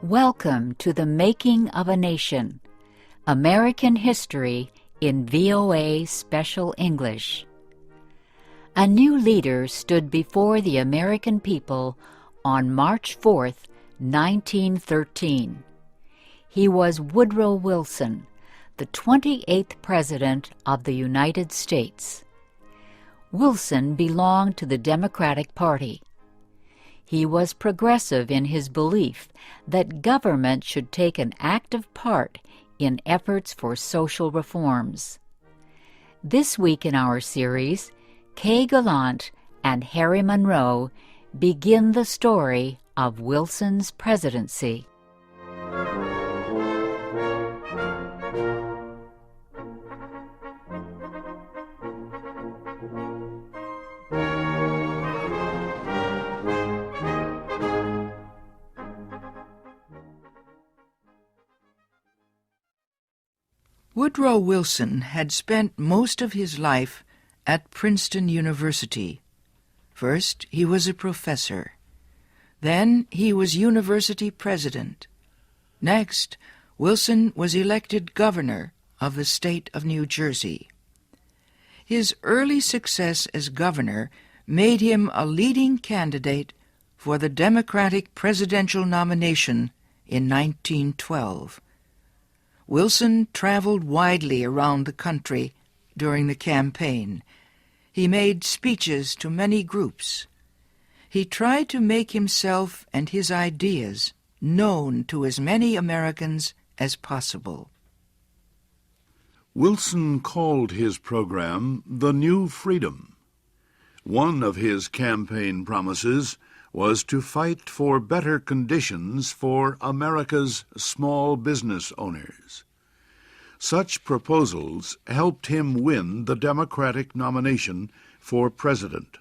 Welcome to the Making of a Nation, American History in VOA Special English. A new leader stood before the American people on March 4th, 1913. He was Woodrow Wilson, the 28th President of the United States. Wilson belonged to the Democratic Party. He was progressive in his belief that government should take an active part in efforts for social reforms. This week in our series, Kay Gallant and Harry Monroe begin the story of Wilson's presidency. Woodrow Wilson had spent most of his life at Princeton University. First, he was a professor. Then he was university president. Next, Wilson was elected governor of the state of New Jersey. His early success as governor made him a leading candidate for the Democratic presidential nomination in 1912. Wilson traveled widely around the country during the campaign. He made speeches to many groups. He tried to make himself and his ideas known to as many Americans as possible. Wilson called his program the New Freedom. One of his campaign promises was to fight for better conditions for America's small business owners. Such proposals helped him win the Democratic nomination for president.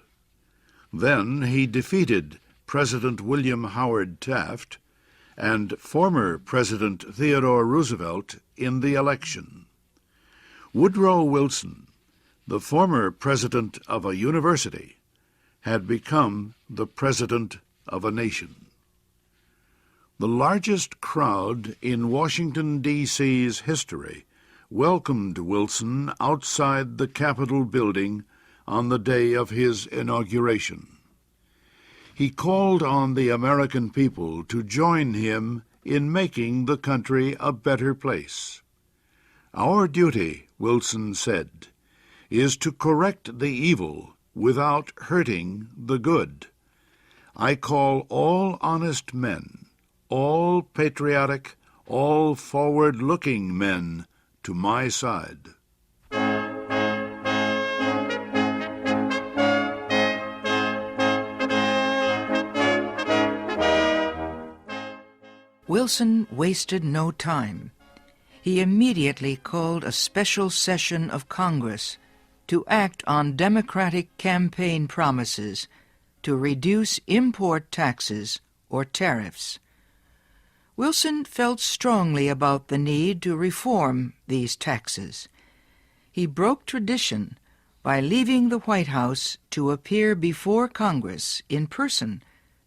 Then he defeated President William Howard Taft and former President Theodore Roosevelt in the election. Woodrow Wilson, the former president of a university, had become the president of a nation. The largest crowd in Washington, D.C.'s history welcomed Wilson outside the Capitol building on the day of his inauguration. He called on the American people to join him in making the country a better place. "Our duty," Wilson said, "is to correct the evil without hurting the good. I call all honest men, all patriotic, all forward-looking men to my side." Wilson wasted no time. He immediately called a special session of Congress to act on Democratic campaign promises to reduce import taxes or tariffs. Wilson felt strongly about the need to reform these taxes. He broke tradition by leaving the White House to appear before Congress in person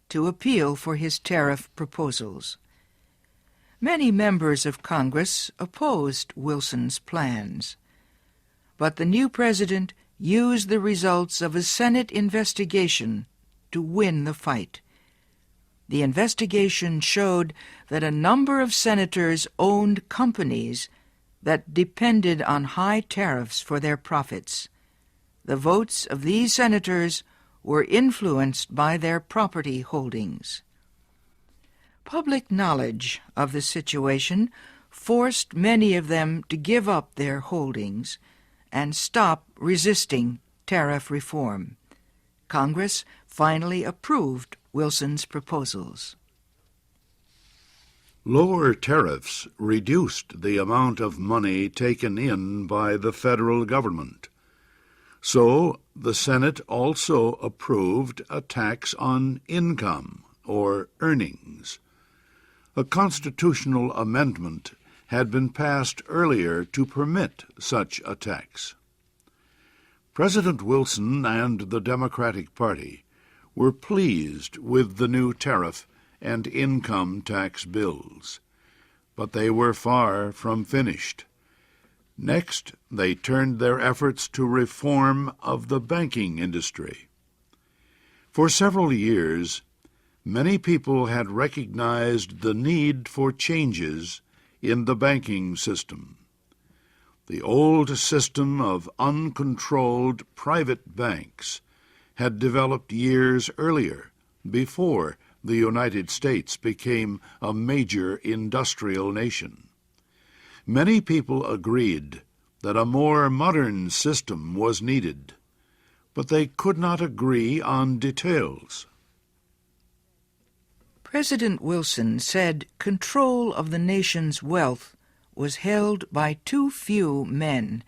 to appeal for his tariff proposals. Many members of Congress opposed Wilson's plans, but the new president used the results of a Senate investigation to win the fight. The investigation showed that a number of senators owned companies that depended on high tariffs for their profits. The votes of these senators were influenced by their property holdings. Public knowledge of the situation forced many of them to give up their holdings and stop resisting tariff reform. Congress finally approved Wilson's proposals. Lower tariffs reduced the amount of money taken in by the federal government. So the Senate also approved a tax on income or earnings. A constitutional amendment had been passed earlier to permit such a tax. President Wilson and the Democratic Party were pleased with the new tariff and income tax bills, but they were far from finished. Next, they turned their efforts to reform of the banking industry. For several years, many people had recognized the need for changes in the banking system. The old system of uncontrolled private banks had developed years earlier, before the United States became a major industrial nation. Many people agreed that a more modern system was needed, but they could not agree on details. President Wilson said control of the nation's wealth was held by too few men.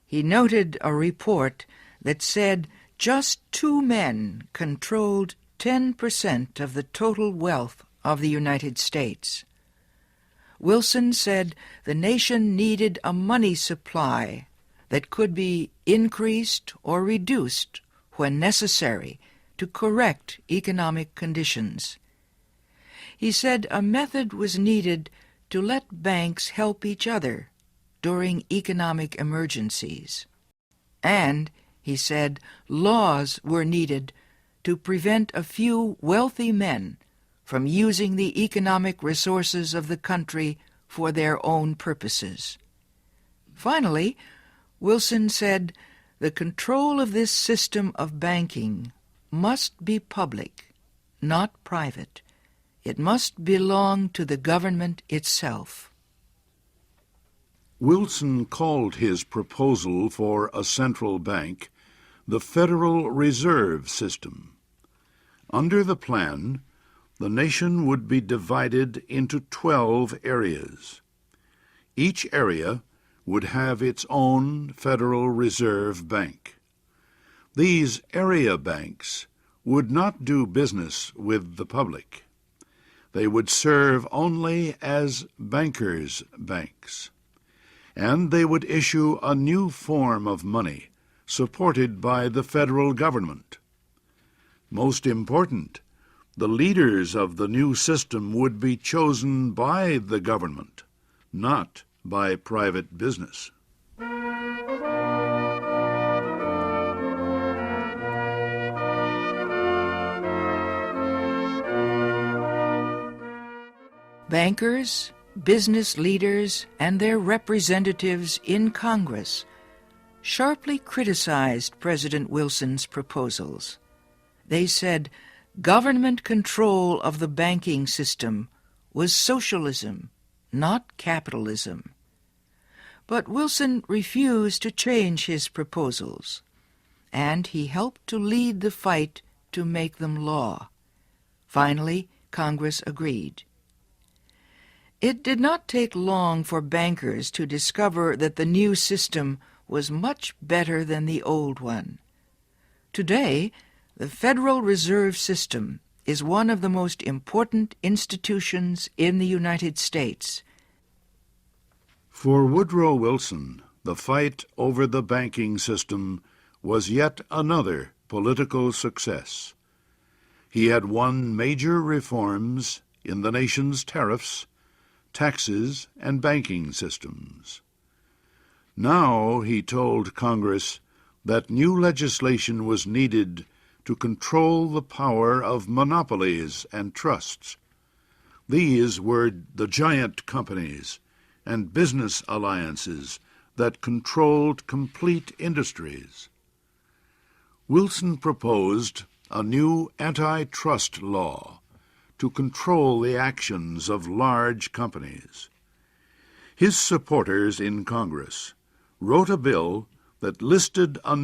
He noted a report that said just 2 men controlled 10% of the total wealth of the United States. Wilson said the nation needed a money supply that could be increased or reduced when necessary to correct economic conditions. He said a method was needed to let banks help each other during economic emergencies. And, he said, laws were needed to prevent a few wealthy men from using the economic resources of the country for their own purposes. Finally, Wilson said the control of this system of banking must be public, not private. It must belong to the government itself. Wilson called his proposal for a central bank the Federal Reserve System. Under the plan, the nation would be divided into 12 areas. Each area would have its own Federal Reserve Bank. These area banks would not do business with the public. They would serve only as bankers' banks, and they would issue a new form of money supported by the federal government. Most important, the leaders of the new system would be chosen by the government, not by private business. Bankers, business leaders, and their representatives in Congress sharply criticized President Wilson's proposals. They said government control of the banking system was socialism, not capitalism. But Wilson refused to change his proposals, and he helped to lead the fight to make them law. Finally, Congress agreed. It did not take long for bankers to discover that the new system was much better than the old one. Today, the Federal Reserve System is one of the most important institutions in the United States. For Woodrow Wilson, the fight over the banking system was yet another political success. He had won major reforms in the nation's tariffs, taxes, and banking systems. Now he told Congress that new legislation was needed to control the power of monopolies and trusts. These were the giant companies and business alliances that controlled complete industries. Wilson proposed a new antitrust law to control the actions of large companies. His supporters in Congress wrote a bill that listed a